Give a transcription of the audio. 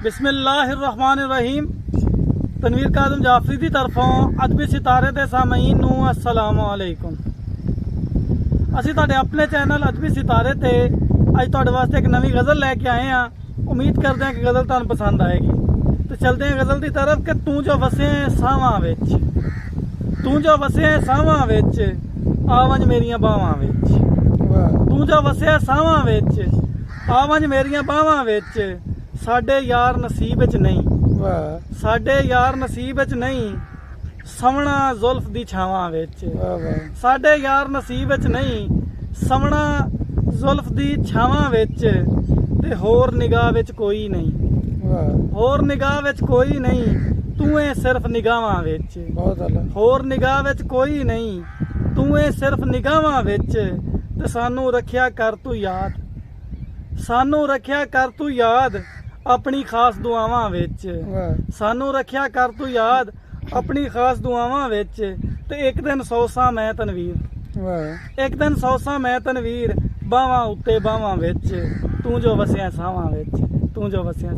बिस्मिल्लाहिर्रहमानिर्रहीम। तनवीर कादम जाफरी की तरफों अदबी सितारे के सामीन नूं अस्सलामु अलैकुम। असीं तुहाडे अपने चैनल अदबी सितारे ते अज तुहाडे वास्ते एक नवी गज़ल लैके आए हैं। उम्मीद करते हैं कि गज़ल तुहानूं पसंद आएगी। तो चलते हैं गज़ल की तरफ कि तू जो वसे सावां विच, तू जो वसे सावां विच, आवंज मेरियां बावां विच। तू जो वसे सावां विच, आवंज मेरियां बावां विच, साडे यार नसीब विच नहीं, साडे यार नसीब विच नहीं, सवना जुल्फ दी छावां विच। साडे यार नसीब विच नहीं, सवना जुल्फ दी छावां विच, ते होर निगाह विच कोई नहीं, होर निगाह विच कोई नहीं, तू है सिर्फ निगाहां विच। होर निगाह विच कोई नहीं, तू है सिर्फ निगाहां विच, ते सानू रखिया कर तू याद, सानू रखिया कर तू याद, अपनी खास दुआवां विच। सानू रखिया कर तू याद, अपनी खास दुआवां विच, ते एक दिन सौसा मैं तनवीर, एक दिन सौसा मैं तनवीर, बावां उत्ते बावां विच, तू जो वसिया सावां विच, तू जो वसिया।